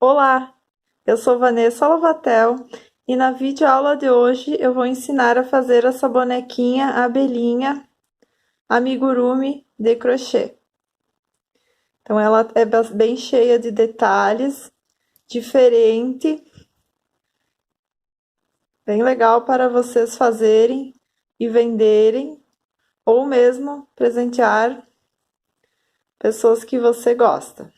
Olá, eu sou Vanessa Lovatel e na videoaula de hoje eu vou ensinar a fazer essa bonequinha abelhinha amigurumi de crochê. Então ela é bem cheia de detalhes, diferente, bem legal para vocês fazerem e venderem ou mesmo presentear pessoas que você gosta.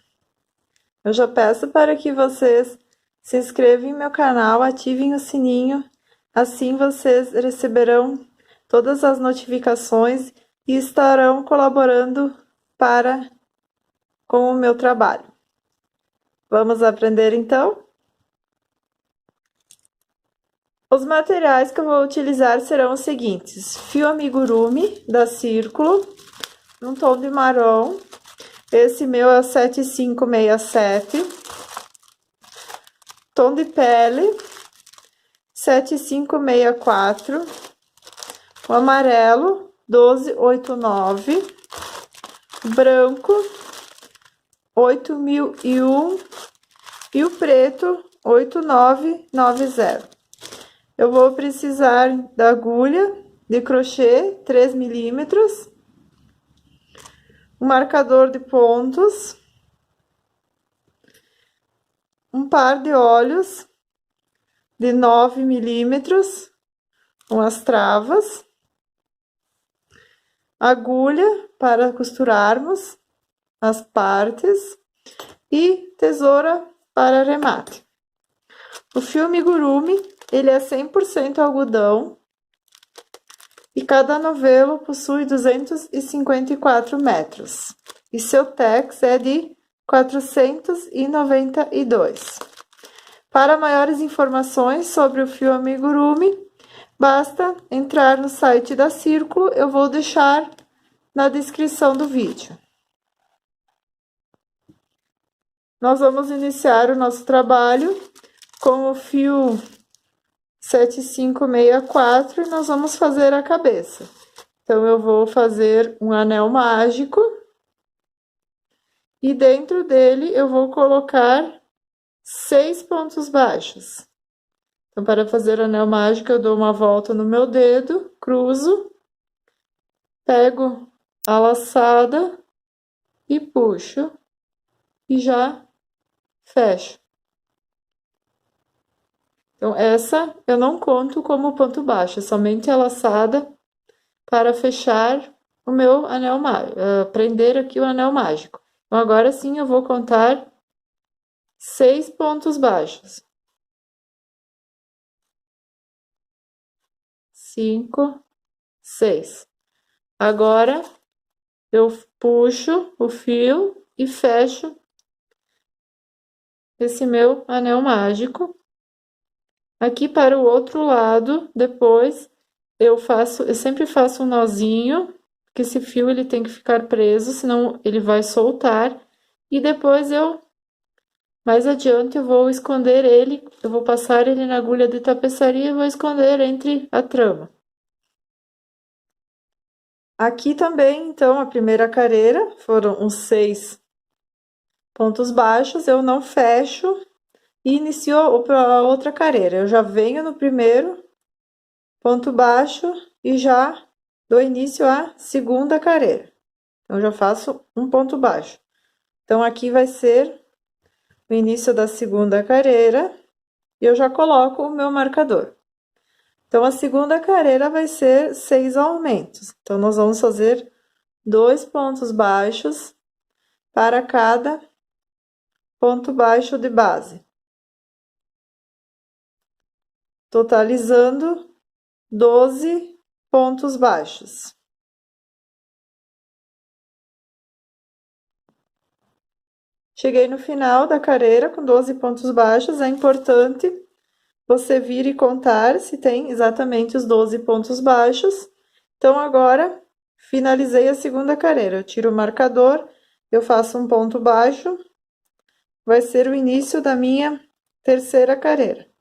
Eu já peço para que vocês se inscrevam em meu canal, ativem o sininho, assim vocês receberão todas as notificações e estarão colaborando com o meu trabalho. Vamos aprender então? Os materiais que eu vou utilizar serão os seguintes: fio amigurumi da Círculo, num tom de marrom. Esse meu é o 7567. Tom de pele, 7564. O amarelo, 1289. Branco, 8001. E o preto, 8990. Eu vou precisar da agulha de crochê, 3 milímetros. Um marcador de pontos, um par de olhos de 9 milímetros, com as travas, agulha para costurarmos as partes e tesoura para arremate. O fio amigurumi, ele é 100% algodão e cada novelo possui 254 metros. E seu tex é de 492. Para maiores informações sobre o fio amigurumi, basta entrar no site da Círculo, eu vou deixar na descrição do vídeo. Nós vamos iniciar o nosso trabalho com o fio 7564 e nós vamos fazer a cabeça. Então, eu vou fazer um anel mágico e dentro dele eu vou colocar 6 pontos baixos. Então, para fazer o anel mágico, eu dou uma volta no meu dedo, cruzo, pego a laçada e puxo e já fecho. Então, essa eu não conto como ponto baixo, é somente a laçada para fechar o meu anel mágico, prender aqui o anel mágico. Então, agora sim eu vou contar 6 pontos baixos. 5, 6. Agora, eu puxo o fio e fecho esse meu anel mágico. Aqui para o outro lado, depois, eu sempre faço um nozinho, porque esse fio ele tem que ficar preso, senão ele vai soltar. E depois mais adiante, eu vou esconder ele, eu vou passar ele na agulha de tapeçaria e vou esconder entre a trama. Aqui também, então, a primeira carreira, foram os 6 pontos baixos, eu não fecho e inicio a outra carreira. Eu já venho no primeiro ponto baixo e já dou início à segunda carreira. Então, já faço um ponto baixo. Então, aqui vai ser o início da segunda carreira e eu já coloco o meu marcador. Então, a segunda carreira vai ser 6 aumentos. Então, nós vamos fazer 2 pontos baixos para cada ponto baixo de base, totalizando 12 pontos baixos. Cheguei no final da carreira com 12 pontos baixos, é importante você vir e contar se tem exatamente os 12 pontos baixos. Então, agora, finalizei a segunda carreira. Eu tiro o marcador, eu faço um ponto baixo, vai ser o início da minha terceira carreira.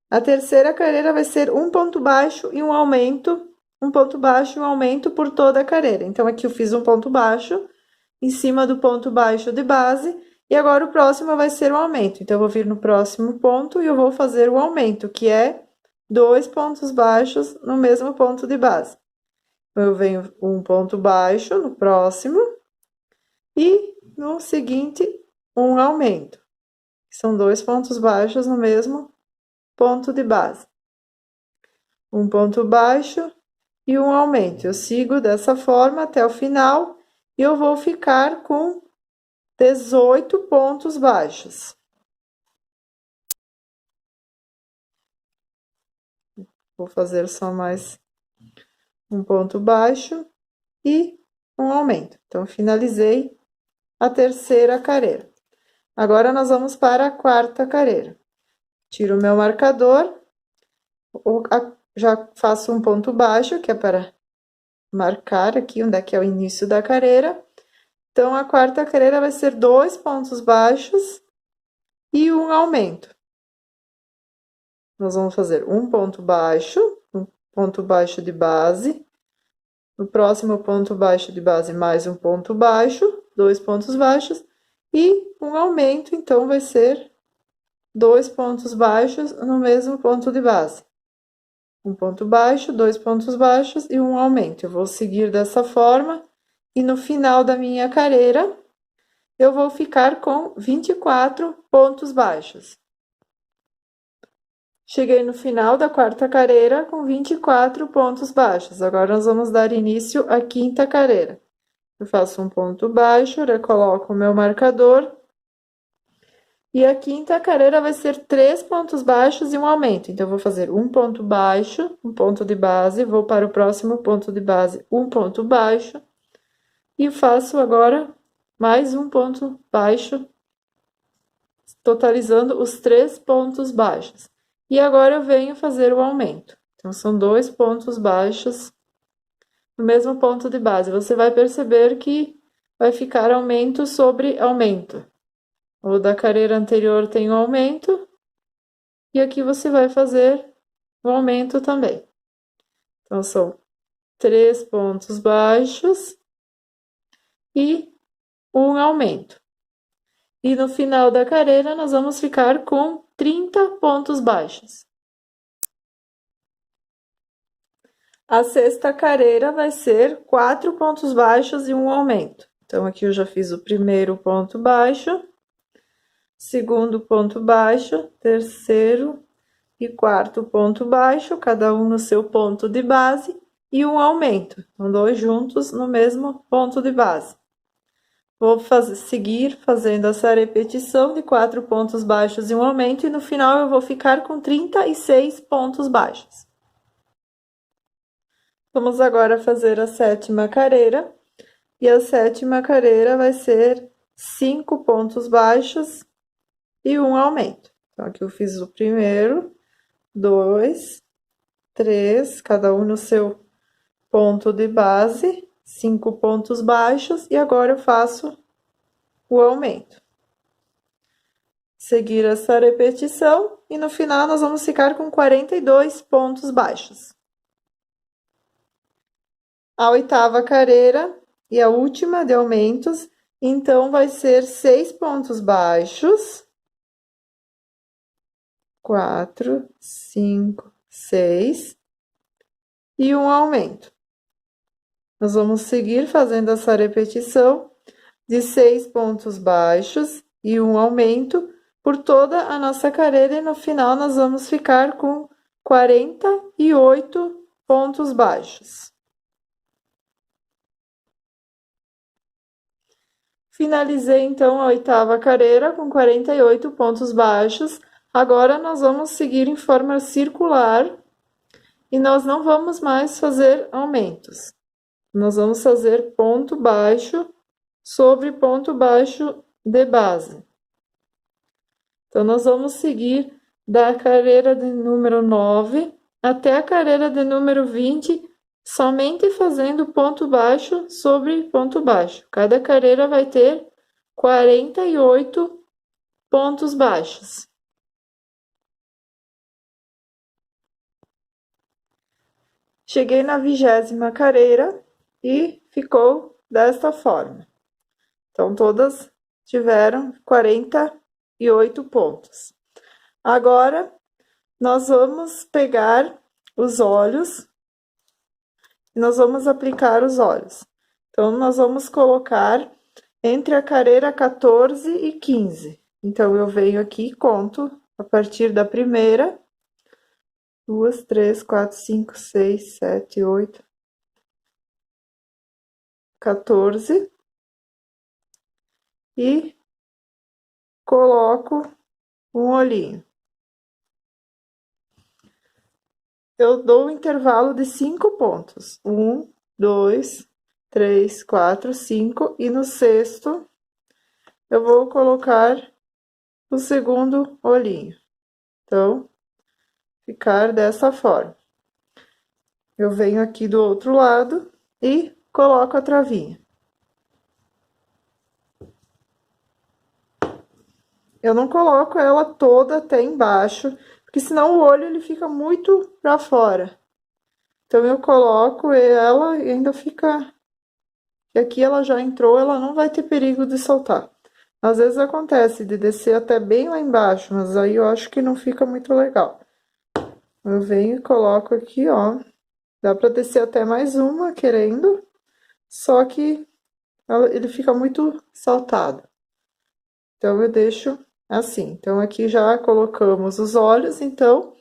A terceira carreira vai ser um ponto baixo e um aumento, um ponto baixo e um aumento por toda a carreira. Então, aqui eu fiz um ponto baixo em cima do ponto baixo de base E agora o próximo vai ser o aumento. Então, eu vou vir no próximo ponto e eu vou fazer o aumento, que é 2 pontos baixos no mesmo ponto de base. Então, eu venho um ponto baixo no próximo e no seguinte um aumento. São 2 pontos baixos no mesmo ponto de base. Um ponto baixo e um aumento. Eu sigo dessa forma até o final e eu vou ficar com 18 pontos baixos. Vou fazer só mais um ponto baixo e um aumento. Então, finalizei a terceira carreira. Agora, nós vamos para a quarta carreira. Tiro o meu marcador, já faço um ponto baixo, que é para marcar aqui onde é que é o início da carreira. Então, a quarta carreira vai ser 2 pontos baixos e um aumento. Nós vamos fazer um ponto baixo de base. No próximo ponto baixo de base, mais um ponto baixo, 2 pontos baixos e um aumento, então vai ser 2 pontos baixos no mesmo ponto de base. Um ponto baixo, 2 pontos baixos e um aumento. Eu vou seguir dessa forma e no final da minha carreira eu vou ficar com 24 pontos baixos. Cheguei no final da quarta carreira com 24 pontos baixos. Agora nós vamos dar início à quinta carreira. Eu faço um ponto baixo, recoloco o meu marcador. E a quinta carreira vai ser 3 pontos baixos e um aumento. Então, eu vou fazer um ponto baixo, um ponto de base, vou para o próximo ponto de base, um ponto baixo. E faço agora mais um ponto baixo, totalizando os 3 pontos baixos. E agora eu venho fazer o aumento. Então, são 2 pontos baixos no mesmo ponto de base. Você vai perceber que vai ficar aumento sobre aumento. O da carreira anterior tem um aumento, e aqui você vai fazer o aumento também. Então, são 3 pontos baixos e um aumento. E no final da carreira, nós vamos ficar com 30 pontos baixos. A sexta carreira vai ser 4 pontos baixos e um aumento. Então, aqui eu já fiz o primeiro ponto baixo, segundo ponto baixo, terceiro e quarto ponto baixo, cada um no seu ponto de base, e um aumento. Então, 2 juntos no mesmo ponto de base. Vou seguir fazendo essa repetição de 4 pontos baixos e um aumento, e no final eu vou ficar com 36 pontos baixos. Vamos agora fazer a sétima carreira, e a sétima carreira vai ser 5 pontos baixos e um aumento. Então, aqui eu fiz o primeiro, 2, 3, cada um no seu ponto de base, 5 pontos baixos, e agora eu faço o aumento. Seguir essa repetição, e no final nós vamos ficar com 42 pontos baixos. A oitava carreira e a última de aumentos, então vai ser 6 pontos baixos, 4, 5, 6, e um aumento. Nós vamos seguir fazendo essa repetição de 6 pontos baixos e um aumento por toda a nossa carreira, e no final nós vamos ficar com 48 pontos baixos. Finalizei então a oitava carreira com 48 pontos baixos. Agora nós vamos seguir em forma circular e nós não vamos mais fazer aumentos. Nós vamos fazer ponto baixo sobre ponto baixo de base. Então, nós vamos seguir da carreira de número 9 até a carreira de número 20, somente fazendo ponto baixo sobre ponto baixo. Cada carreira vai ter 48 pontos baixos. Cheguei na 20ª carreira e ficou desta forma. Então, todas tiveram 48 pontos. Agora, nós vamos pegar os olhos e nós vamos aplicar os olhos. Então, nós vamos colocar entre a careira 14 e 15. Então, eu venho aqui e conto a partir da primeira. 2, 3, 4, 5, 6, 7, 8, 14. E coloco um olhinho. Eu dou um intervalo de 5 pontos. 1, 2, 3, 4, 5. E no sexto, eu vou colocar o segundo olhinho. Então, ficar dessa forma. Eu venho aqui do outro lado e coloco a travinha. Eu não coloco ela toda até embaixo, porque senão o olho ele fica muito pra fora. Então, eu coloco ela e ainda fica... E aqui ela já entrou, ela não vai ter perigo de soltar. Às vezes acontece de descer até bem lá embaixo, mas aí eu acho que não fica muito legal. Eu venho e coloco aqui, ó. Dá pra descer até mais uma, querendo, só que ele fica muito saltado. Então, eu deixo assim. Então, aqui já colocamos os olhos, então,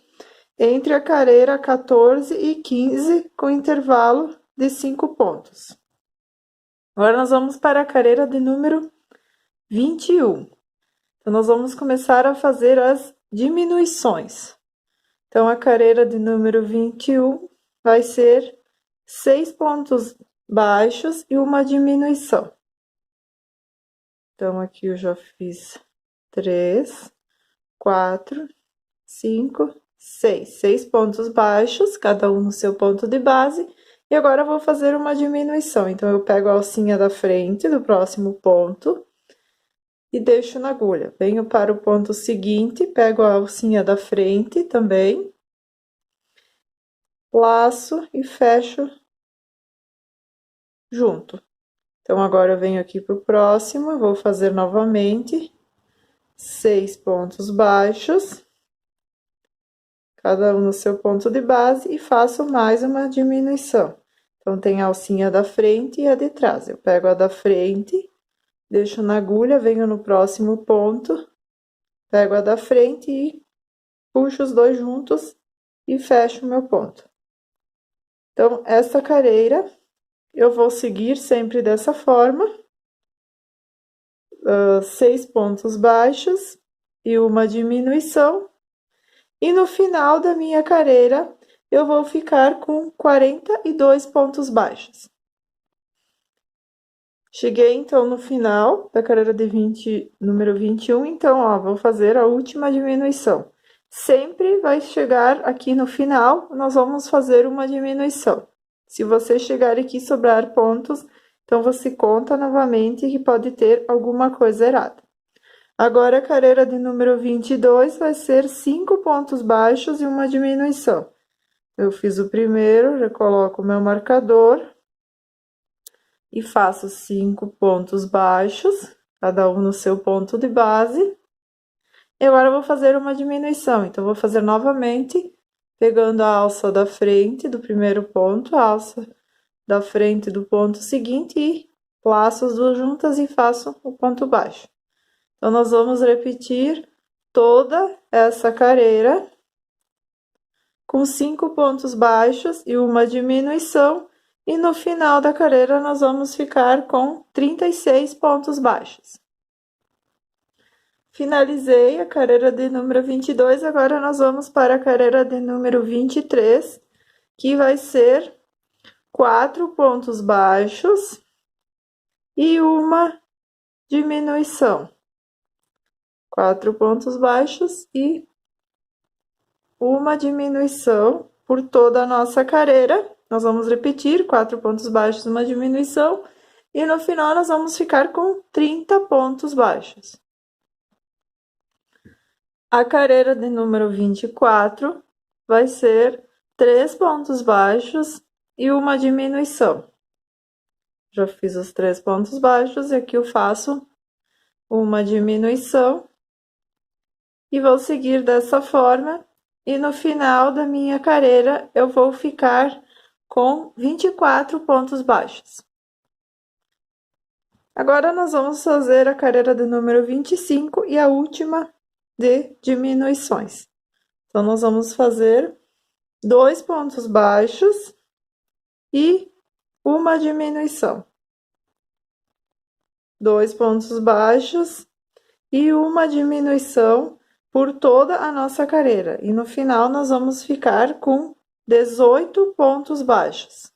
entre a careira 14 e 15, com intervalo de 5 pontos. Agora, nós vamos para a careira de número 21. Então, nós vamos começar a fazer as diminuições. Então, a careira de número 21 vai ser 6 pontos baixos e uma diminuição. Então, aqui eu já fiz 3, 4, 5, 6. 6 pontos baixos, cada um no seu ponto de base. E agora eu vou fazer uma diminuição. Então, eu pego a alcinha da frente do próximo ponto e deixo na agulha. Venho para o ponto seguinte, pego a alcinha da frente também, laço e fecho junto. Então, agora eu venho aqui para o próximo, vou fazer novamente 6 pontos baixos, cada um no seu ponto de base, e faço mais uma diminuição. Então, tem a alcinha da frente e a de trás. Eu pego a da frente, deixo na agulha, venho no próximo ponto, pego a da frente e puxo os dois juntos e fecho o meu ponto. Então, essa careira eu vou seguir sempre dessa forma, 6 pontos baixos e uma diminuição, e no final da minha careira eu vou ficar com 42 pontos baixos. Cheguei, então, no final da careira de número 21, então, ó, vou fazer a última diminuição. Sempre vai chegar aqui no final, nós vamos fazer uma diminuição. Se você chegar aqui e sobrar pontos, então você conta novamente que pode ter alguma coisa errada. Agora, a careira de número 22 vai ser 5 pontos baixos e uma diminuição. Eu fiz o primeiro, já coloco o meu marcador e faço 5 pontos baixos, cada um no seu ponto de base. E agora eu vou fazer uma diminuição, então vou fazer novamente, pegando a alça da frente do primeiro ponto, a alça da frente do ponto seguinte e laço as duas juntas e faço o ponto baixo. Então, nós vamos repetir toda essa careira com 5 pontos baixos e uma diminuição, e no final da careira nós vamos ficar com 36 pontos baixos. Finalizei a careira de número 22, agora nós vamos para a careira de número 23, que vai ser 4 pontos baixos e uma diminuição. 4 pontos baixos e uma diminuição por toda a nossa careira. Nós vamos repetir 4 pontos baixos, uma diminuição, e no final nós vamos ficar com 30 pontos baixos. A careira de número 24 vai ser 3 pontos baixos e uma diminuição. Já fiz os 3 pontos baixos e aqui eu faço uma diminuição, e vou seguir dessa forma, e no final da minha carreira eu vou ficar com 24 pontos baixos. Agora nós vamos fazer a carreira de número 25 e a última de diminuições. Então, nós vamos fazer 2 pontos baixos e uma diminuição. 2 pontos baixos e uma diminuição por toda a nossa carreira. E no final, nós vamos ficar com 18 pontos baixos.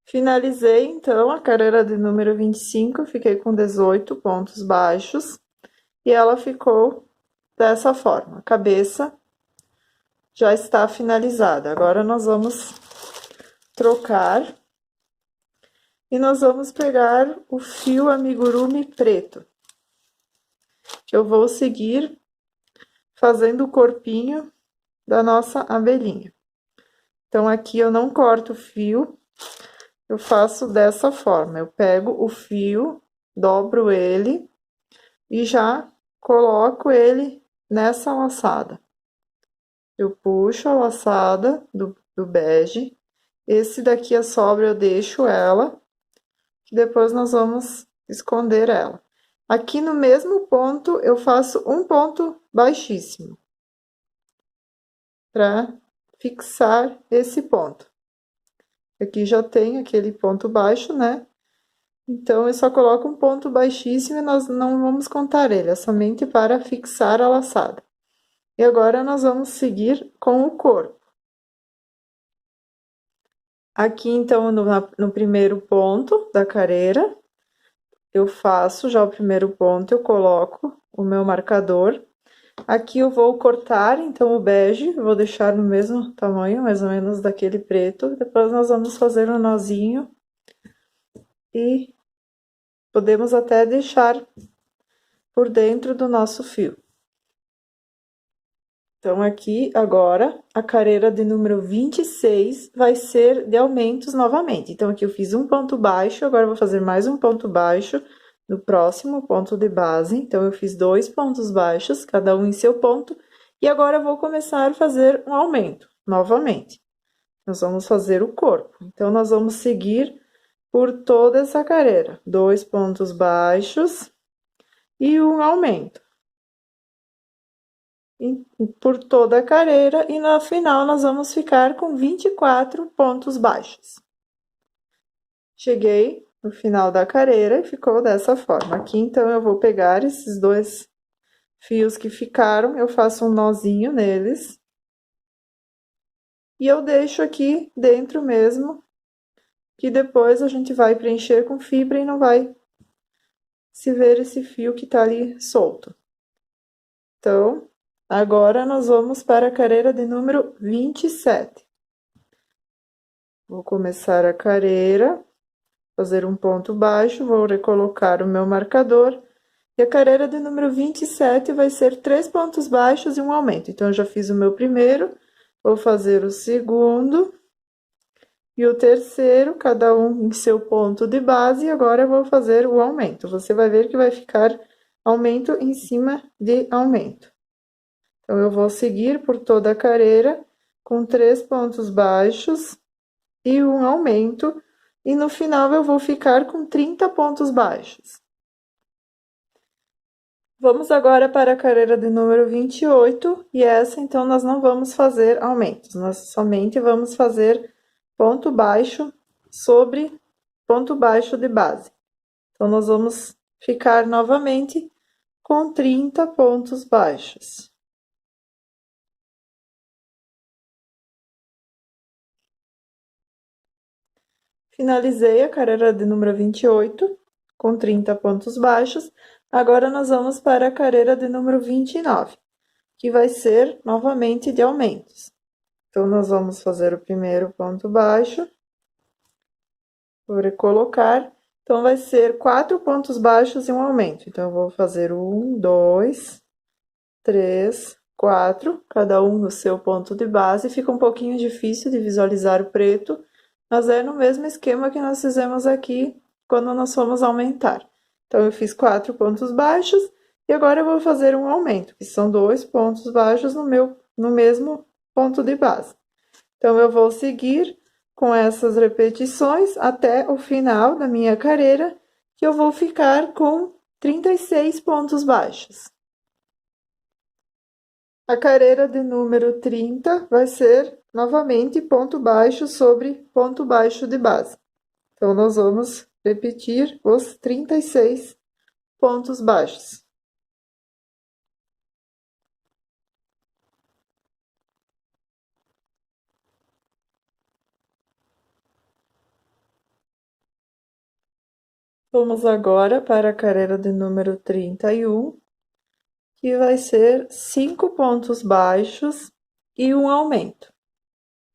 Finalizei, então, a carreira de número 25, fiquei com 18 pontos baixos. E ela ficou dessa forma. A cabeça já está finalizada. Agora, nós vamos trocar. E nós vamos pegar o fio amigurumi preto. Eu vou seguir fazendo o corpinho da nossa abelhinha. Então, aqui eu não corto o fio, eu faço dessa forma. Eu pego o fio, dobro ele e já coloco ele nessa laçada. Eu puxo a laçada do bege. Esse daqui, a sobra, eu deixo ela, que depois nós vamos esconder ela. Aqui no mesmo ponto, eu faço um ponto baixíssimo, para fixar esse ponto. Aqui já tem aquele ponto baixo, né? Então, eu só coloco um ponto baixíssimo e nós não vamos contar ele, é somente para fixar a laçada. E agora, nós vamos seguir com o corpo. Aqui, então, no primeiro ponto da carreira, eu faço já o primeiro ponto, eu coloco o meu marcador. Aqui eu vou cortar, então, o bege, vou deixar no mesmo tamanho, mais ou menos daquele preto. Depois, nós vamos fazer um nozinho e podemos até deixar por dentro do nosso fio. Então, aqui, agora, a carreira de número 26 vai ser de aumentos novamente. Então, aqui eu fiz um ponto baixo, agora eu vou fazer mais um ponto baixo no próximo ponto de base. Então, eu fiz 2 pontos baixos, cada um em seu ponto. E agora, eu vou começar a fazer um aumento, novamente. Nós vamos fazer o corpo. Então, nós vamos seguir por toda essa carreira. 2 pontos baixos e um aumento. Por toda a carreira, e no final nós vamos ficar com 24 pontos baixos. Cheguei no final da carreira e ficou dessa forma. Aqui, então, eu vou pegar esses 2 fios que ficaram, eu faço um nozinho neles. E eu deixo aqui dentro mesmo, que depois a gente vai preencher com fibra e não vai se ver esse fio que tá ali solto. Então, agora, nós vamos para a carreira de número 27. Vou começar a carreira, fazer um ponto baixo, vou recolocar o meu marcador. E a carreira de número 27 vai ser 3 pontos baixos e um aumento. Então, eu já fiz o meu primeiro, vou fazer o segundo e o terceiro, cada um em seu ponto de base. E agora, eu vou fazer o aumento. Você vai ver que vai ficar aumento em cima de aumento. Então, eu vou seguir por toda a carreira com 3 pontos baixos e um aumento, e no final eu vou ficar com 30 pontos baixos. Vamos agora para a carreira de número 28, e essa, então, nós não vamos fazer aumentos, nós somente vamos fazer ponto baixo sobre ponto baixo de base. Então, nós vamos ficar novamente com 30 pontos baixos. Finalizei a carreira de número 28, com 30 pontos baixos. Agora, nós vamos para a carreira de número 29, que vai ser novamente de aumentos. Então, nós vamos fazer o primeiro ponto baixo, vou recolocar. Então, vai ser 4 pontos baixos e um aumento. Então, eu vou fazer 1, 2, 3, 4, cada um no seu ponto de base. Fica um pouquinho difícil de visualizar o preto, mas é no mesmo esquema que nós fizemos aqui quando nós formos aumentar. Então, eu fiz 4 pontos baixos e agora eu vou fazer um aumento, que são 2 pontos baixos no mesmo ponto de base. Então, eu vou seguir com essas repetições até o final da minha carreira, que eu vou ficar com 36 pontos baixos. A carreira de número 30 vai ser novamente ponto baixo sobre ponto baixo de base. Então, nós vamos repetir os 36 pontos baixos. Vamos agora para a carreira de número 31, que vai ser 5 pontos baixos e um aumento.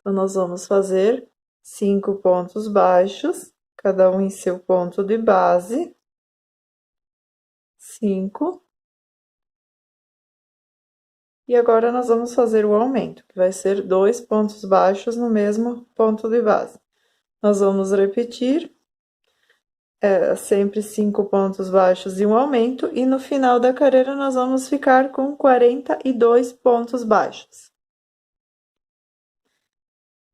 Então, nós vamos fazer 5 pontos baixos, cada um em seu ponto de base. 5. E agora nós vamos fazer o aumento, que vai ser 2 pontos baixos no mesmo ponto de base. Nós vamos repetir sempre 5 pontos baixos e um aumento, e no final da carreira nós vamos ficar com 42 pontos baixos.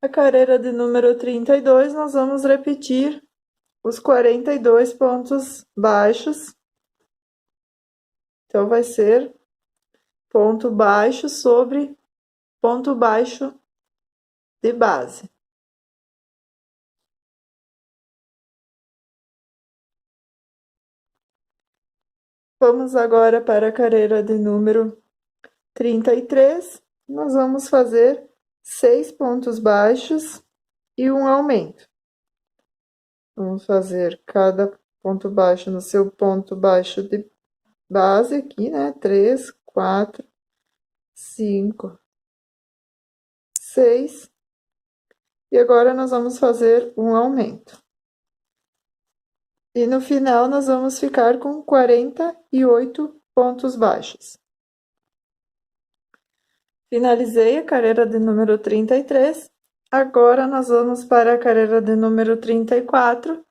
A carreira de número 32, nós vamos repetir os 42 pontos baixos. Então, vai ser ponto baixo sobre ponto baixo de base. Vamos agora para a carreira de número 33. Nós vamos fazer 6 pontos baixos e um aumento. Vamos fazer cada ponto baixo no seu ponto baixo de base aqui, né? 3, 4, 5, 6. E agora nós vamos fazer um aumento. E no final nós vamos ficar com 48 pontos baixos. Finalizei a carreira de número 33. Agora nós vamos para a carreira de número 34,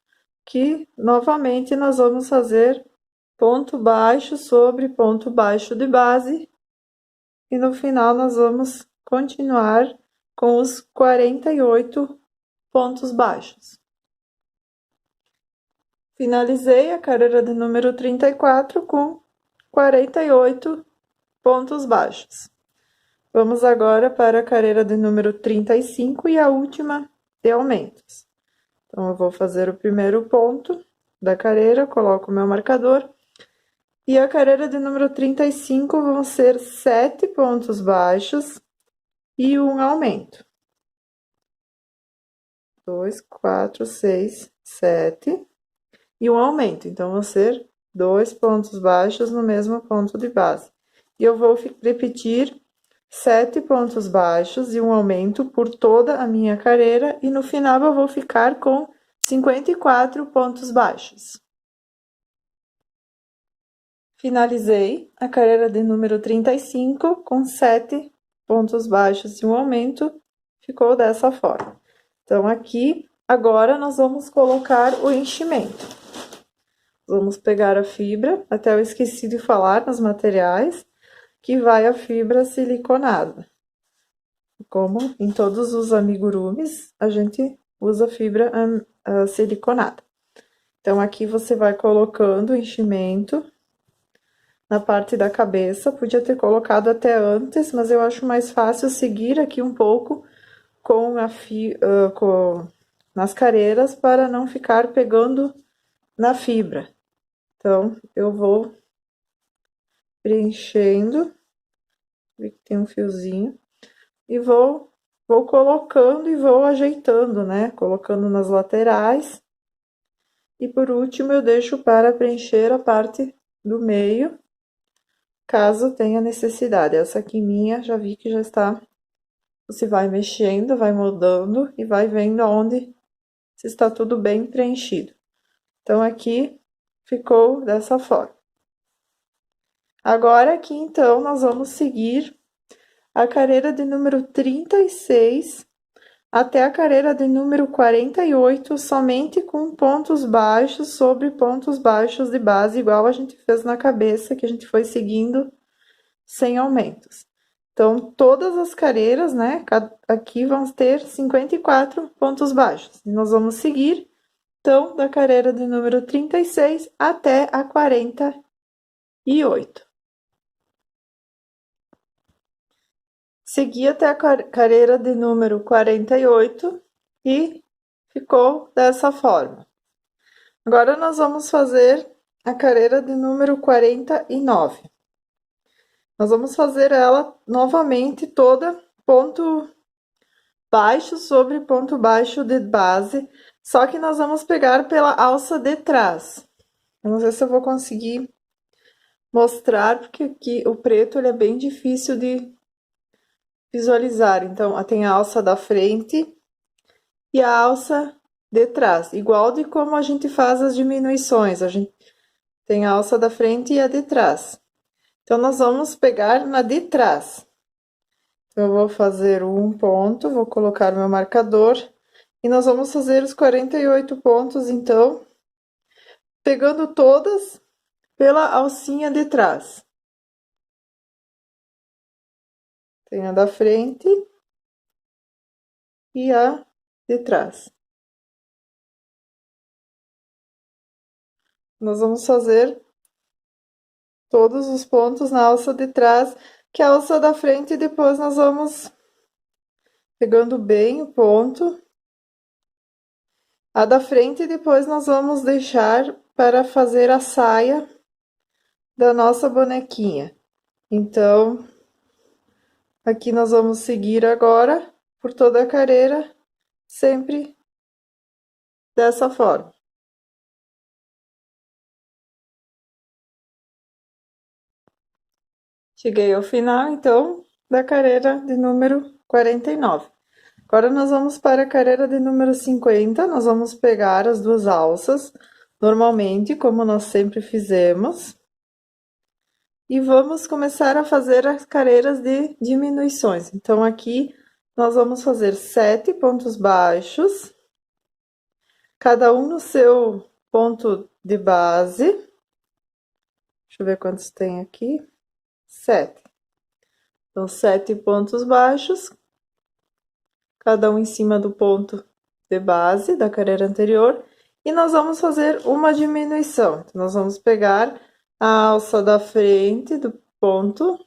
que novamente nós vamos fazer ponto baixo sobre ponto baixo de base. E no final nós vamos continuar com os 48 pontos baixos. Finalizei a carreira de número 34 com 48 pontos baixos. Vamos agora para a carreira de número 35 e a última de aumentos. Então, eu vou fazer o primeiro ponto da carreira, coloco o meu marcador. E a carreira de número 35 vão ser 7 pontos baixos e um aumento. 2, 4, 6, 7. E um aumento, então vão ser 2 pontos baixos no mesmo ponto de base. E eu vou repetir 7 pontos baixos e um aumento por toda a minha carreira, e no final eu vou ficar com 54 pontos baixos. Finalizei a carreira de número 35 com 7 pontos baixos e um aumento, ficou dessa forma. Então, aqui, agora nós vamos colocar o enchimento. Vamos pegar a fibra, até eu esqueci de falar nos materiais, que vai a fibra siliconada. Como em todos os amigurumis, a gente usa fibra siliconada. Então, aqui você vai colocando o enchimento na parte da cabeça. Podia ter colocado até antes, mas eu acho mais fácil seguir aqui um pouco com nas careiras para não ficar pegando na fibra. Então, eu vou preenchendo, vi que tem um fiozinho, e vou colocando e vou ajeitando, né? Colocando nas laterais. E por último, eu deixo para preencher a parte do meio, caso tenha necessidade. Essa aqui minha, já vi que já está. Você vai mexendo, vai mudando e vai vendo aonde se está tudo bem preenchido. Então, aqui ficou dessa forma. Agora, aqui, então, nós vamos seguir a carreira de número 36, até a carreira de número 48, somente com pontos baixos sobre pontos baixos de base, igual a gente fez na cabeça, que a gente foi seguindo sem aumentos. Então, todas as carreiras, né, aqui vão ter 54 pontos baixos. E nós vamos seguir, então, da carreira de número 36 até a 48. Segui até a carreira de número 48 e ficou dessa forma. Agora, nós vamos fazer a carreira de número 49. Nós vamos fazer ela novamente toda ponto baixo sobre ponto baixo de base, só que nós vamos pegar pela alça de trás. Eu não sei se eu vou conseguir mostrar, porque aqui o preto ele é bem difícil de visualizar. Então, tem a alça da frente e a alça de trás, igual de como a gente faz as diminuições. A gente tem a alça da frente e a de trás. Então, nós vamos pegar na de trás. Então, eu vou fazer um ponto, vou colocar meu marcador, e nós vamos fazer os 48 pontos, então, pegando todas pela alcinha de trás. Tem a da frente e a de trás. Nós vamos fazer todos os pontos na alça de trás, que é a alça da frente, e depois nós vamos pegando bem o ponto. A da frente, depois nós vamos deixar para fazer a saia da nossa bonequinha. Então, aqui nós vamos seguir agora por toda a carreira, sempre dessa forma. Cheguei ao final, então, da carreira de número 49. Agora, nós vamos para a carreira de número 50, nós vamos pegar as duas alças, normalmente, como nós sempre fizemos, e vamos começar a fazer as carreiras de diminuições. Então, aqui, nós vamos fazer 7 pontos baixos, cada um no seu ponto de base. Deixa eu ver quantos tem aqui. 7. Então, 7 pontos baixos, cada um em cima do ponto de base da carreira anterior, e nós vamos fazer uma diminuição. Então, nós vamos pegar a alça da frente do ponto,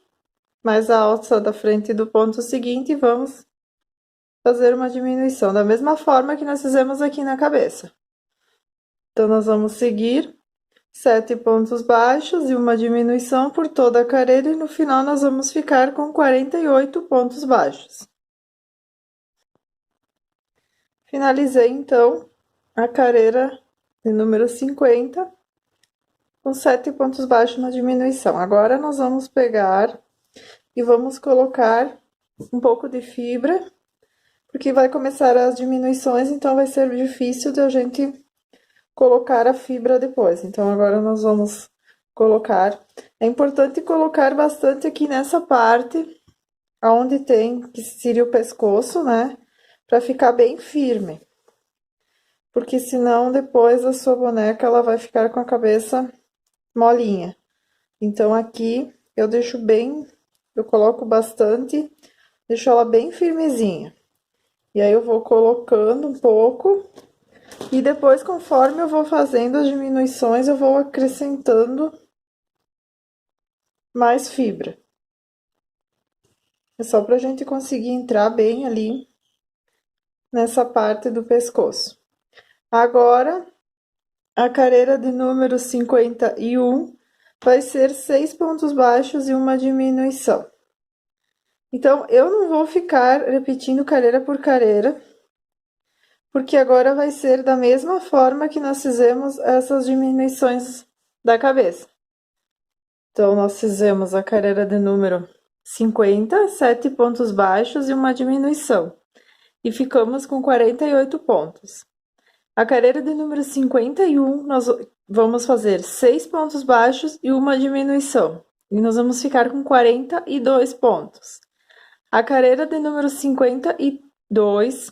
mais a alça da frente do ponto seguinte, e vamos fazer uma diminuição, da mesma forma que nós fizemos aqui na cabeça. Então, nós vamos seguir 7 pontos baixos e uma diminuição por toda a carreira, e no final nós vamos ficar com 48 pontos baixos. Finalizei, então, a carreira de número 50, com 7 pontos baixos na diminuição. Agora, nós vamos pegar e vamos colocar um pouco de fibra, porque vai começar as diminuições, então vai ser difícil de a gente colocar a fibra depois. Então, agora nós vamos colocar. É importante colocar bastante aqui nessa parte, onde tem, que seria o pescoço, né? Para ficar bem firme. Porque senão, depois, a sua boneca, ela vai ficar com a cabeça molinha. Então, aqui, eu deixo bem, eu coloco bastante, deixo ela bem firmezinha. E aí, eu vou colocando um pouco. E depois, conforme eu vou fazendo as diminuições, eu vou acrescentando mais fibra. É só pra gente conseguir entrar bem ali nessa parte do pescoço. Agora, a carreira de número 51 vai ser 6 pontos baixos e uma diminuição. Então, eu não vou ficar repetindo carreira por carreira, porque agora vai ser da mesma forma que nós fizemos essas diminuições da cabeça. Então, nós fizemos a carreira de número 50, 7 pontos baixos e uma diminuição. E ficamos com 48 pontos. A carreira de número 51, nós vamos fazer 6 pontos baixos e uma diminuição. E nós vamos ficar com 42 pontos. A carreira de número 52,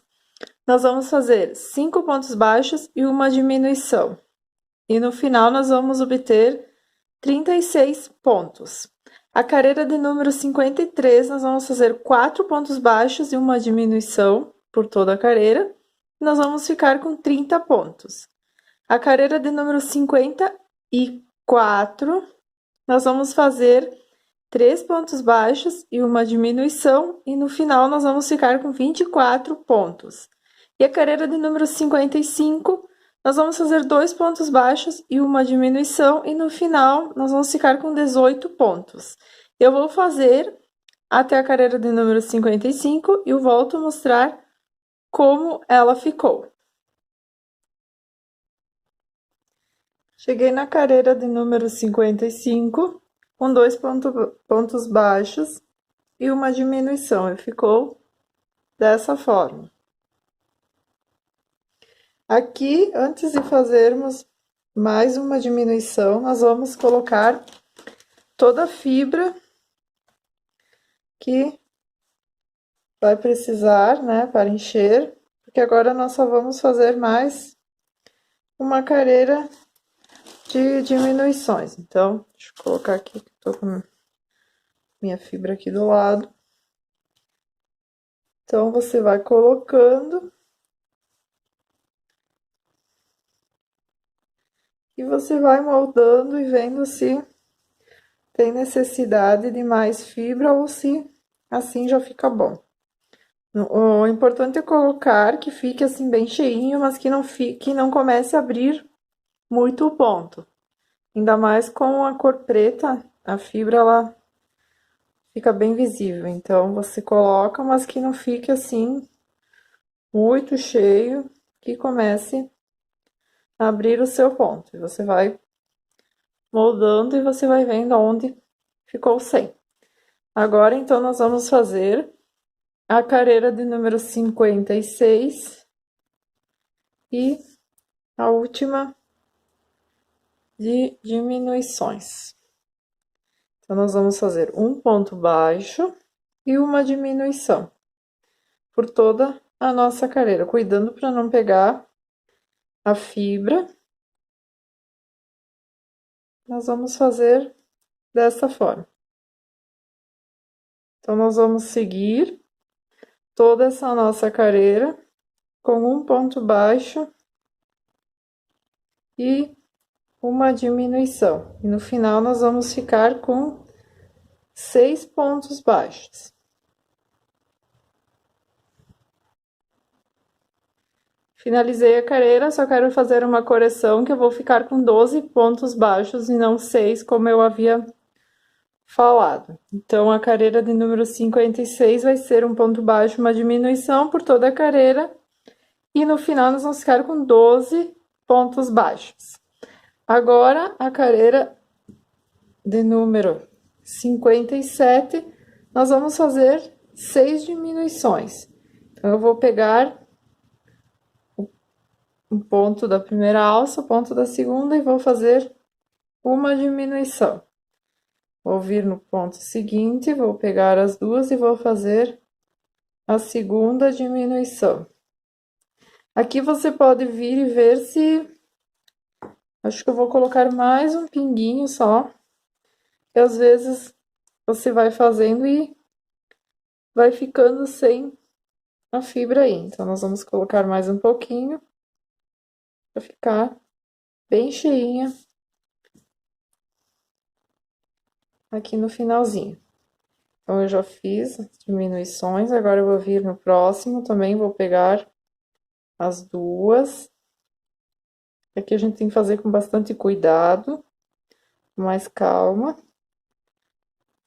nós vamos fazer 5 pontos baixos e uma diminuição. E no final, nós vamos obter 36 pontos. A carreira de número 53, nós vamos fazer 4 pontos baixos e uma diminuição por toda a carreira. Nós vamos ficar com 30 pontos. A carreira de número 54, nós vamos fazer 3 pontos baixos e uma diminuição, e no final nós vamos ficar com 24 pontos. E a carreira de número 55, nós vamos fazer 2 pontos baixos e uma diminuição, e no final nós vamos ficar com 18 pontos. Eu vou fazer até a carreira de número 55 e eu volto a mostrar como ela ficou. Cheguei na carreira de número 55, com 2 pontos baixos e uma diminuição, e ficou dessa forma. Aqui, antes de fazermos mais uma diminuição, nós vamos colocar toda a fibra que vai precisar, né, para encher, porque agora nós só vamos fazer mais uma carreira de diminuições. Então, deixa eu colocar aqui, que tô com minha fibra aqui do lado. Então, você vai colocando e você vai moldando e vendo se tem necessidade de mais fibra ou se assim já fica bom. O importante é colocar que fique assim bem cheinho, mas que não comece a abrir muito o ponto. Ainda mais com a cor preta, a fibra ela fica bem visível. Então, você coloca, mas que não fique assim muito cheio, que comece a abrir o seu ponto. E você vai moldando e você vai vendo onde ficou sem. Agora, então, nós vamos fazer a carreira de número 56 e a última de diminuições. Então, nós vamos fazer um ponto baixo e uma diminuição por toda a nossa carreira, cuidando para não pegar a fibra. Nós vamos fazer dessa forma. Então, nós vamos seguir toda essa nossa carreira com um ponto baixo e uma diminuição. E no final, nós vamos ficar com 6 pontos baixos. Finalizei a carreira, só quero fazer uma correção que eu vou ficar com 12 pontos baixos e não 6, como eu havia falado. Então, a carreira de número 56 vai ser um ponto baixo, uma diminuição por toda a carreira, e no final nós vamos ficar com 12 pontos baixos. Agora, a carreira de número 57, nós vamos fazer 6 diminuições. Então, eu vou pegar um ponto da primeira alça, o ponto da segunda, e vou fazer uma diminuição. Vou vir no ponto seguinte, vou pegar as duas e vou fazer a segunda diminuição. Aqui você pode vir e ver se... Acho que eu vou colocar mais um pinguinho só. E às vezes você vai fazendo e vai ficando sem a fibra aí. Então, nós vamos colocar mais um pouquinho para ficar bem cheinha aqui no finalzinho. Então, eu já fiz as diminuições, agora eu vou vir no próximo, também vou pegar as duas. Aqui a gente tem que fazer com bastante cuidado, com mais calma.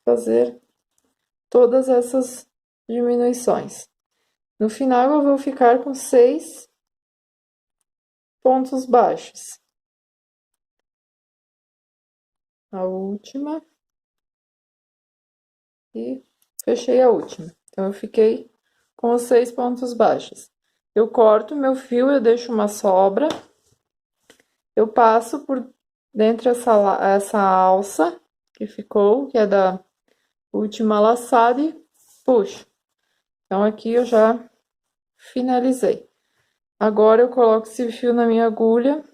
Fazer todas essas diminuições. No final, eu vou ficar com 6 pontos baixos. A última. E fechei a última. Então, eu fiquei com os 6 pontos baixos. Eu corto meu fio, eu deixo uma sobra. Eu passo por dentro essa alça que ficou, que é da última laçada, e puxo. Então, aqui eu já finalizei. Agora eu coloco esse fio na minha agulha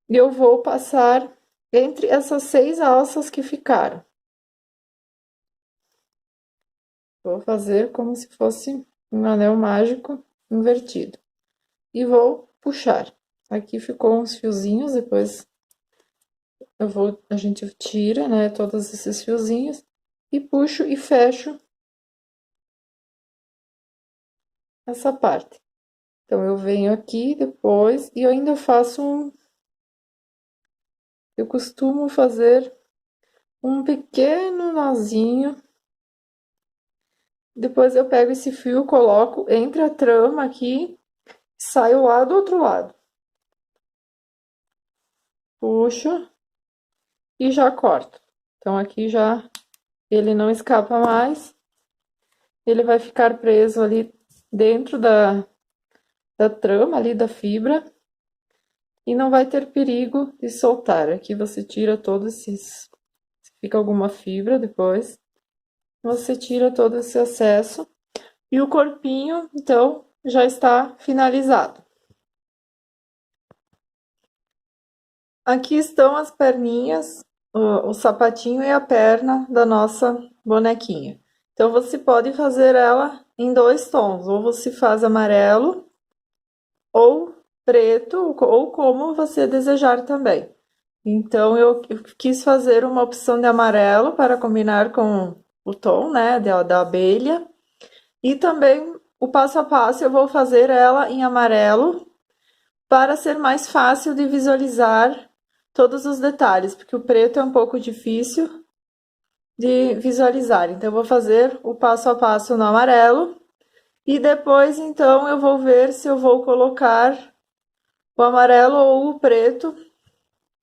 e eu vou passar entre essas 6 alças que ficaram. Vou fazer como se fosse um anel mágico invertido. E vou puxar. Aqui ficou uns fiozinhos, depois a gente tira, né, todos esses fiozinhos e puxo e fecho essa parte. Então, eu venho aqui depois e eu ainda faço eu costumo fazer um pequeno nozinho. Depois eu pego esse fio, coloco entre a trama aqui, saio lá do outro lado. Puxo e já corto. Então, aqui já ele não escapa mais. Ele vai ficar preso ali dentro da trama, ali da fibra. E não vai ter perigo de soltar. Aqui você tira todos esses... Se fica alguma fibra depois, você tira todo esse excesso. E o corpinho, então, já está finalizado. Aqui estão as perninhas, o sapatinho e a perna da nossa bonequinha. Então, você pode fazer ela em 2 tons, ou você faz amarelo, ou preto, ou como você desejar também. Então, eu quis fazer uma opção de amarelo para combinar com o tom, né, da abelha. E também, o passo a passo, eu vou fazer ela em amarelo, para ser mais fácil de visualizar todos os detalhes, porque o preto é um pouco difícil de visualizar. Então, eu vou fazer o passo a passo no amarelo e depois, então, eu vou ver se eu vou colocar o amarelo ou o preto.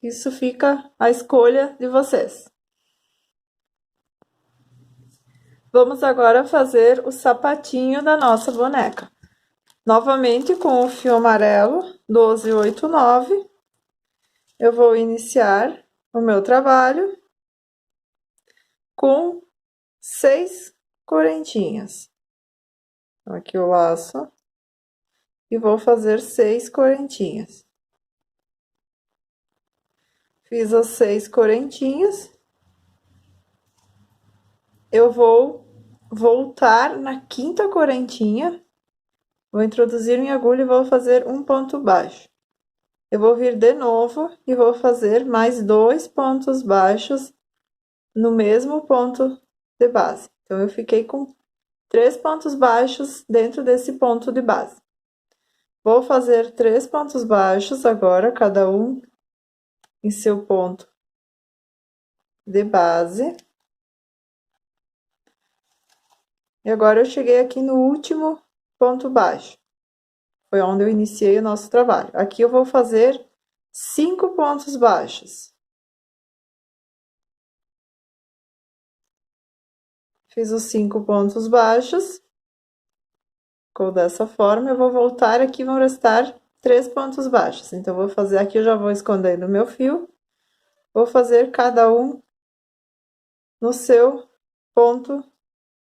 Isso fica à escolha de vocês. Vamos agora fazer o sapatinho da nossa boneca. Novamente com o fio amarelo 1289, eu vou iniciar o meu trabalho com 6 correntinhas. Então, aqui o laço e vou fazer 6 correntinhas. Fiz as 6 correntinhas, eu vou voltar na quinta correntinha, vou introduzir minha agulha e vou fazer um ponto baixo. Eu vou vir de novo e vou fazer mais 2 pontos baixos no mesmo ponto de base. Então, eu fiquei com 3 pontos baixos dentro desse ponto de base. Vou fazer 3 pontos baixos agora, cada um em seu ponto de base. E agora eu cheguei aqui no último ponto baixo. Foi onde eu iniciei o nosso trabalho. Aqui eu vou fazer 5 pontos baixos. Fiz os 5 pontos baixos. Ficou dessa forma. Eu vou voltar aqui, vão restar 3 pontos baixos. Então, vou fazer aqui, eu já vou escondendo o meu fio. Vou fazer cada um no seu ponto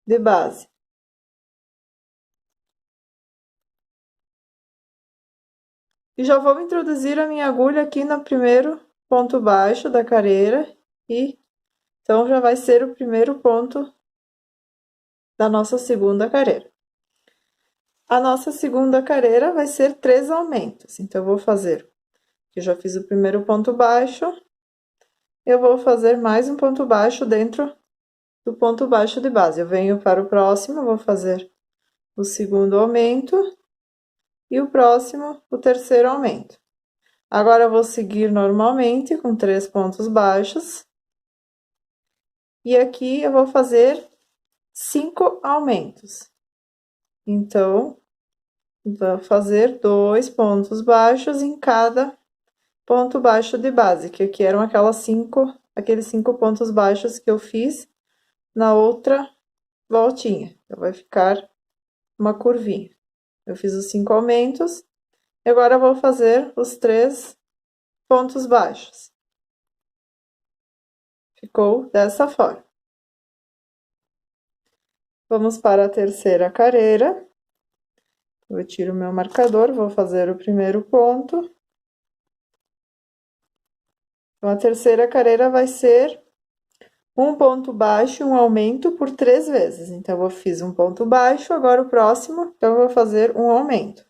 de base. E já vou introduzir a minha agulha aqui no primeiro ponto baixo da carreira. E então, já vai ser o primeiro ponto da nossa segunda carreira. A nossa segunda carreira vai ser 3 aumentos. Então, eu vou fazer... Eu já fiz o primeiro ponto baixo. Eu vou fazer mais um ponto baixo dentro do ponto baixo de base. Eu venho para o próximo, vou fazer o segundo aumento e o próximo, o terceiro aumento. Agora, eu vou seguir normalmente com 3 pontos baixos. E aqui eu vou fazer 5 aumentos. Então, vou fazer 2 pontos baixos em cada ponto baixo de base, que aqui eram aqueles 5 pontos baixos que eu fiz na outra voltinha. Então, vai ficar uma curvinha. Eu fiz os 5 aumentos, e agora eu vou fazer os 3 pontos baixos. Ficou dessa forma. Vamos para a terceira carreira. Eu tiro o meu marcador, vou fazer o primeiro ponto. Então, a terceira carreira vai ser um ponto baixo e um aumento por 3 vezes. Então, eu fiz um ponto baixo, agora o próximo, então, eu vou fazer um aumento.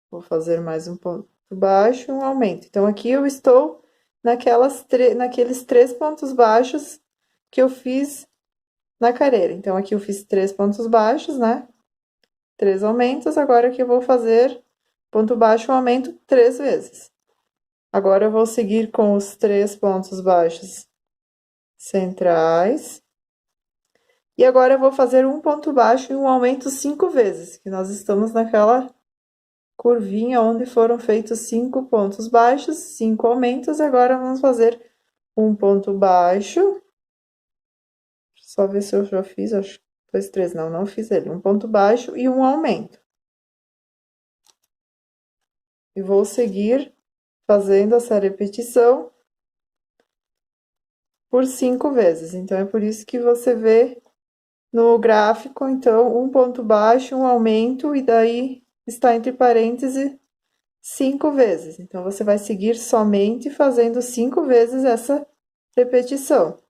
Vou fazer mais um ponto baixo e um aumento. Então, aqui eu estou naqueles 3 pontos baixos que eu fiz na carreira. Então, aqui eu fiz 3 pontos baixos, né? 3 aumentos, agora aqui eu vou fazer ponto baixo e um aumento 3 vezes. Agora, eu vou seguir com os 3 pontos baixos centrais. E agora, eu vou fazer um ponto baixo e um aumento 5 vezes, que nós estamos naquela curvinha onde foram feitos 5 pontos baixos, 5 aumentos. Agora, vamos fazer um ponto baixo. Só ver se eu já fiz, acho que foi 3, não fiz ele. Um ponto baixo e um aumento. E vou seguir fazendo essa repetição por 5 vezes. Então, é por isso que você vê no gráfico, então, um ponto baixo, um aumento, e daí está entre parênteses 5 vezes. Então, você vai seguir somente fazendo 5 vezes essa repetição.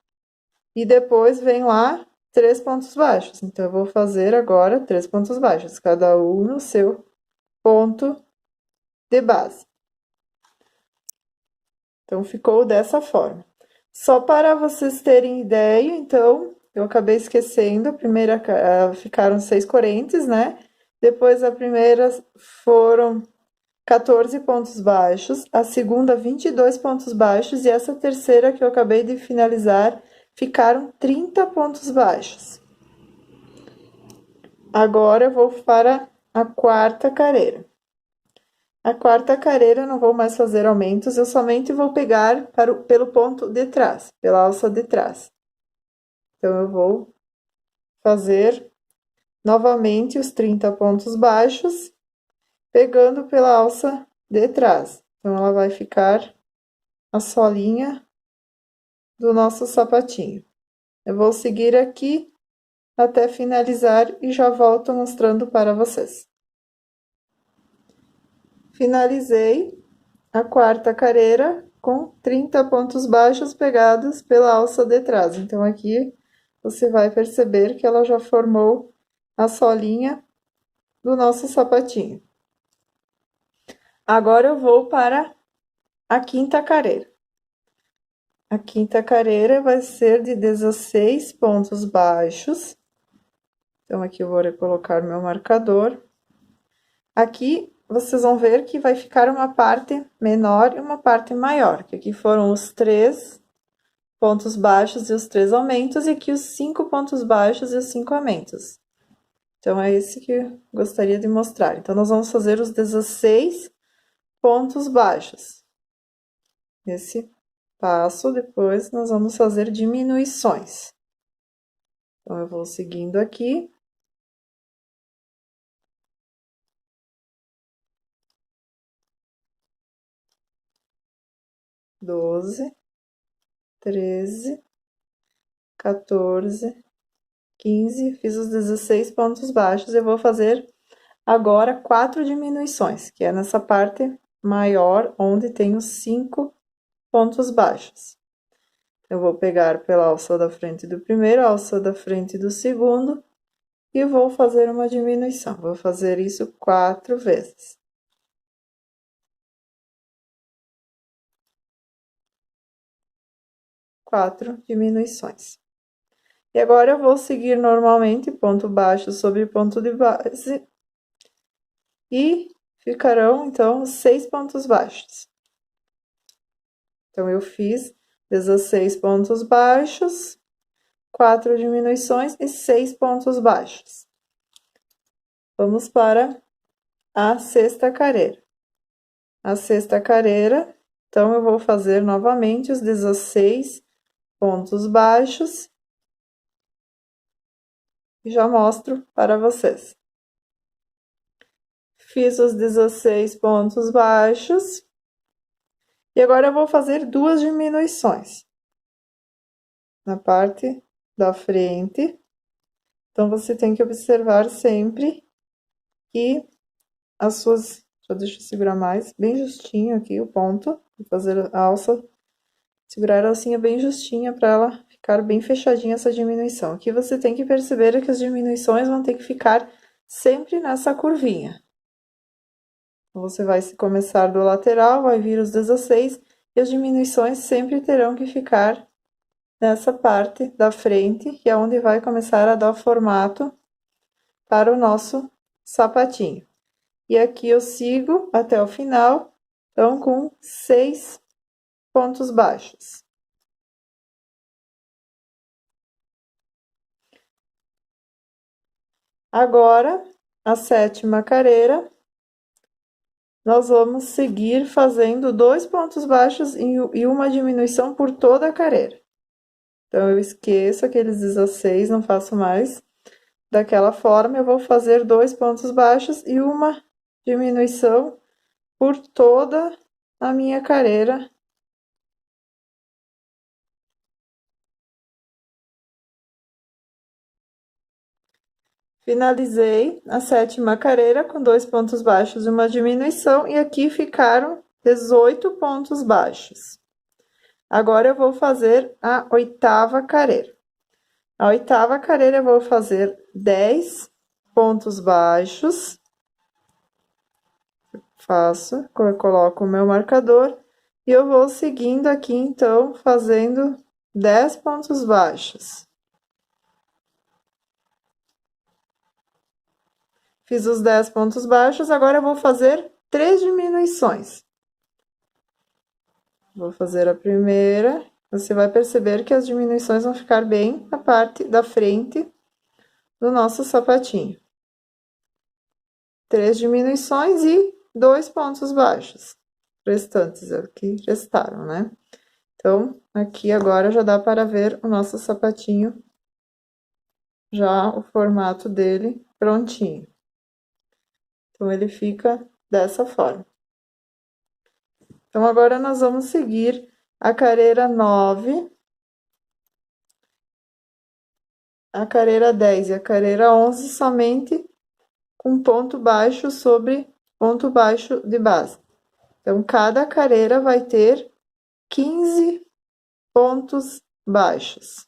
E depois vem lá 3 pontos baixos. Então, eu vou fazer agora 3 pontos baixos, cada um no seu ponto de base. Então, ficou dessa forma. Só para vocês terem ideia, então, eu acabei esquecendo, a primeira ficaram 6 correntes, né? Depois a primeira foram 14 pontos baixos, a segunda 22 pontos baixos e essa terceira que eu acabei de finalizar ficaram 30 pontos baixos. Agora eu vou para a quarta carreira. A quarta carreira eu não vou mais fazer aumentos, eu somente vou pegar pelo ponto de trás, pela alça de trás. Então, eu vou fazer novamente os 30 pontos baixos, pegando pela alça de trás. Então, ela vai ficar a solinha do nosso sapatinho. Eu vou seguir aqui até finalizar e já volto mostrando para vocês. Finalizei a quarta carreira com 30 pontos baixos pegados pela alça de trás. Então, aqui você vai perceber que ela já formou a solinha do nosso sapatinho. Agora, eu vou para a quinta carreira. A quinta carreira vai ser de 16 pontos baixos. Então, aqui eu vou colocar meu marcador. Aqui, vocês vão ver que vai ficar uma parte menor e uma parte maior, que aqui foram os 3 pontos baixos e os 3 aumentos, e aqui os 5 pontos baixos e os 5 aumentos. Então, é esse que eu gostaria de mostrar. Então, nós vamos fazer os 16 pontos baixos. Esse passo, depois nós vamos fazer diminuições. Então, eu vou seguindo aqui. Doze, 13, 14, 15, fiz os 16 pontos baixos. Eu vou fazer agora 4 diminuições, que é nessa parte maior, onde tem os 5 pontos baixos. Eu vou pegar pela alça da frente do primeiro, alça da frente do segundo, e vou fazer uma diminuição. Vou fazer isso 4 vezes. 4 diminuições. E agora, eu vou seguir normalmente ponto baixo sobre ponto de base. E ficarão, então, 6 pontos baixos. Então, eu fiz 16 pontos baixos, 4 diminuições e 6 pontos baixos. Vamos para a sexta carreira. A sexta carreira, então, eu vou fazer novamente os 16 pontos baixos e já mostro para vocês. Fiz os 16 pontos baixos e agora eu vou fazer 2 diminuições na parte da frente. Então, você tem que observar sempre e as suas... Já deixa eu segurar mais, bem justinho aqui o ponto, vou fazer a alça, segurar a alcinha bem justinha para ela ficar bem fechadinha essa diminuição. Aqui você tem que perceber que as diminuições vão ter que ficar sempre nessa curvinha. Você vai começar do lateral, vai vir os 16 e as diminuições sempre terão que ficar nessa parte da frente, que é onde vai começar a dar o formato para o nosso sapatinho. E aqui eu sigo até o final, então com 6 pontos baixos. Agora, a 7ª carreira, nós vamos seguir fazendo 2 pontos baixos e uma diminuição por toda a carreira. Então, eu esqueço aqueles 16, não faço mais. Daquela forma, eu vou fazer 2 pontos baixos e uma diminuição por toda a minha carreira. Finalizei a 7ª carreira com 2 pontos baixos e uma diminuição, e aqui ficaram 18 pontos baixos. Agora, eu vou fazer a 8ª carreira. A 8ª carreira, eu vou fazer 10 pontos baixos. Coloco o meu marcador e eu vou seguindo aqui, então, fazendo 10 pontos baixos. Fiz os 10 pontos baixos, agora eu vou fazer 3 diminuições. Vou fazer a primeira, você vai perceber que as diminuições vão ficar bem na parte da frente do nosso sapatinho. 3 diminuições e 2 pontos baixos restantes, é o que restaram, né? Então, aqui agora já dá para ver o nosso sapatinho, já o formato dele prontinho. Então, ele fica dessa forma. Então, agora nós vamos seguir a carreira 9, a carreira 10 e a carreira 11 somente com ponto baixo sobre ponto baixo de base. Então, cada carreira vai ter 15 pontos baixos.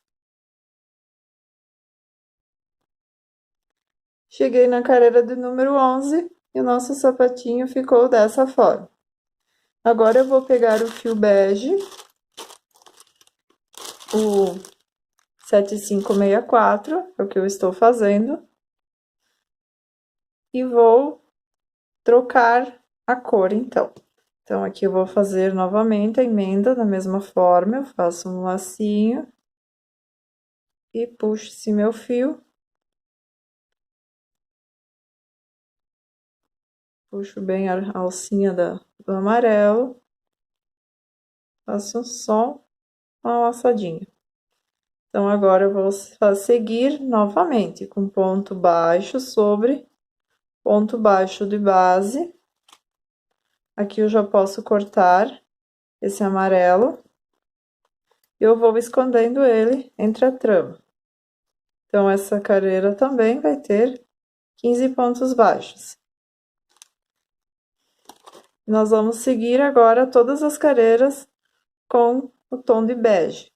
Cheguei na carreira de número 11 e o nosso sapatinho ficou dessa forma. Agora, eu vou pegar o fio bege, o 7564, é o que eu estou fazendo, e vou trocar a cor, então. Então, aqui eu vou fazer novamente a emenda da mesma forma, eu faço um lacinho e puxo esse meu fio. Puxo bem a alcinha do amarelo, faço só uma laçadinha. Então, agora eu vou seguir novamente com ponto baixo sobre ponto baixo de base. Aqui eu já posso cortar esse amarelo. Eu vou escondendo ele entre a trama. Então, essa carreira também vai ter 15 pontos baixos. Nós vamos seguir agora todas as carreiras com o tom de bege.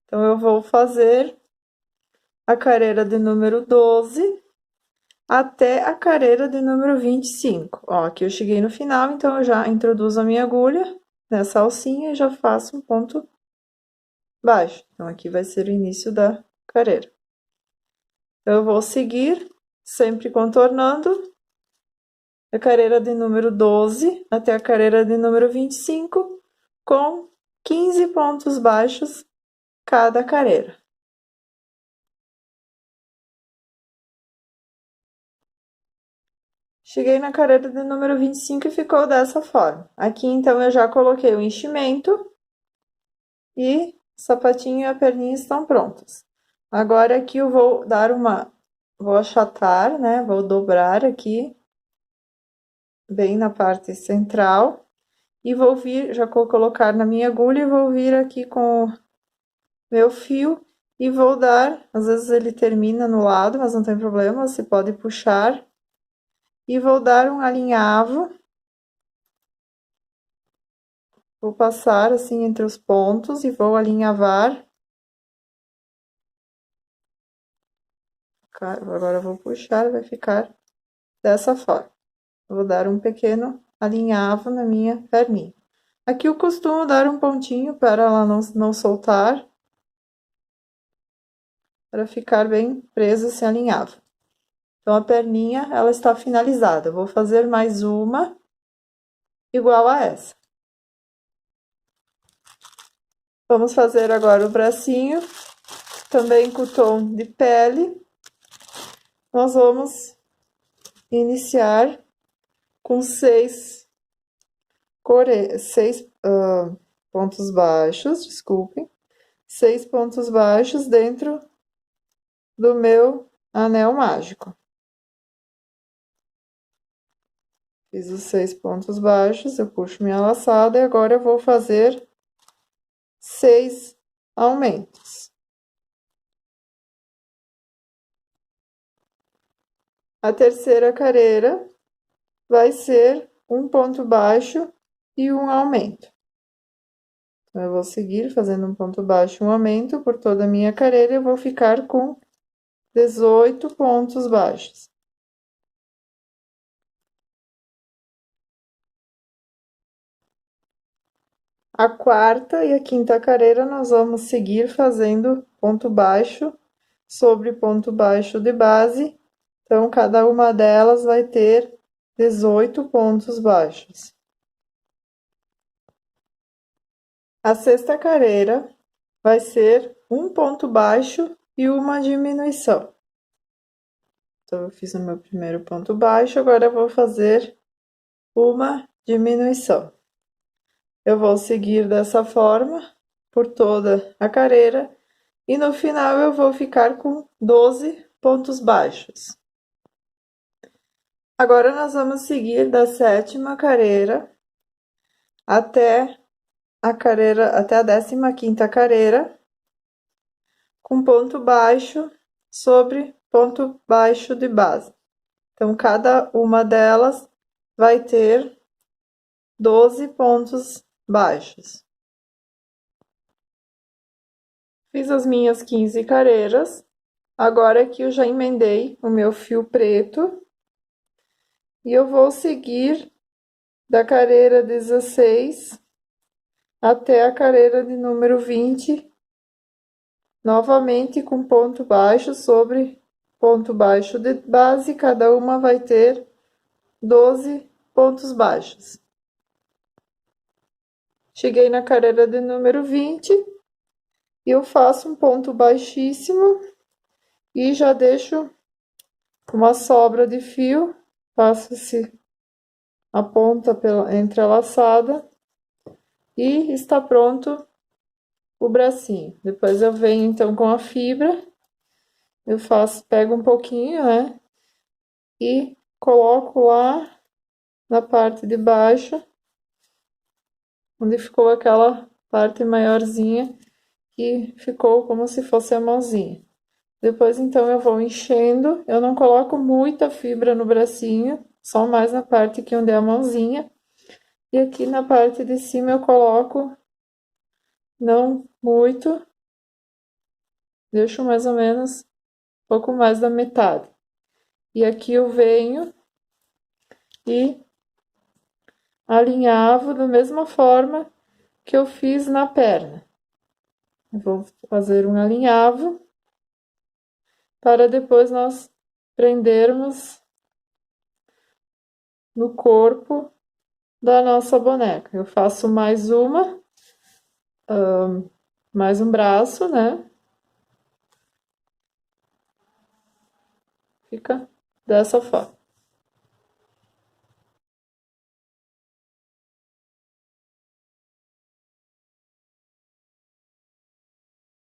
Então, eu vou fazer a carreira de número 12 até a carreira de número 25. Ó, aqui eu cheguei no final, então eu já introduzo a minha agulha nessa alcinha e já faço um ponto baixo. Então, aqui vai ser o início da carreira. Eu vou seguir, sempre contornando a carreira de número 12 até a carreira de número 25, com 15 pontos baixos cada carreira. Cheguei na carreira de número 25 e ficou dessa forma. Aqui, então, eu já coloquei o enchimento e o sapatinho e a perninha estão prontos. Agora, aqui eu vou dar vou achatar, né? Vou dobrar aqui, bem na parte central. E vou vir, já vou colocar na minha agulha e vou vir aqui com o meu fio E vou dar, às vezes ele termina no lado, mas não tem problema, você pode puxar. E vou dar um alinhavo. Vou passar assim entre os pontos e vou alinhavar. Agora eu vou puxar, vai ficar dessa forma. Vou dar um pequeno alinhavo na minha perninha. Aqui eu costumo dar um pontinho para ela não soltar, para ficar bem presa esse alinhavo. Então, a perninha, ela está finalizada. Vou fazer mais uma igual a essa. Vamos fazer agora o bracinho, também com o tom de pele. Nós vamos iniciar com seis pontos baixos, desculpem, 6 pontos baixos dentro do meu anel mágico. Fiz os 6 pontos baixos, eu puxo minha laçada e agora eu vou fazer 6 aumentos. A terceira carreira vai ser um ponto baixo e um aumento. Então, eu vou seguir fazendo um ponto baixo e um aumento por toda a minha carreira e vou ficar com 18 pontos baixos. A quarta e a quinta carreira nós vamos seguir fazendo ponto baixo sobre ponto baixo de base. Então, cada uma delas vai ter 18 pontos baixos. A sexta carreira vai ser um ponto baixo e uma diminuição. Então, eu fiz o meu primeiro ponto baixo, agora eu vou fazer uma diminuição. Eu vou seguir dessa forma por toda a carreira e no final eu vou ficar com 12 pontos baixos. Agora, nós vamos seguir da sétima carreira até a 15ª carreira, com ponto baixo sobre ponto baixo de base. Então, cada uma delas vai ter 12 pontos baixos. Fiz as minhas 15 carreiras. Agora aqui eu já emendei o meu fio preto. E eu vou seguir da carreira 16 até a carreira de número 20, novamente com ponto baixo sobre ponto baixo de base, cada uma vai ter 12 pontos baixos. Cheguei na carreira de número 20 e eu faço um ponto baixíssimo e já deixo uma sobra de fio, passo-se a ponta entrelaçada e está pronto o bracinho. Depois eu venho então com a fibra, pego um pouquinho, né? E coloco lá na parte de baixo, onde ficou aquela parte maiorzinha, que ficou como se fosse a mãozinha. Depois então eu vou enchendo, eu não coloco muita fibra no bracinho, só mais na parte aqui onde é a mãozinha. E aqui na parte de cima eu coloco, não muito, deixo mais ou menos um pouco mais da metade. E aqui eu venho e alinhavo da mesma forma que eu fiz na perna. Eu vou fazer um alinhavo para depois nós prendermos no corpo da nossa boneca. Eu faço mais mais um braço, né? Fica dessa forma.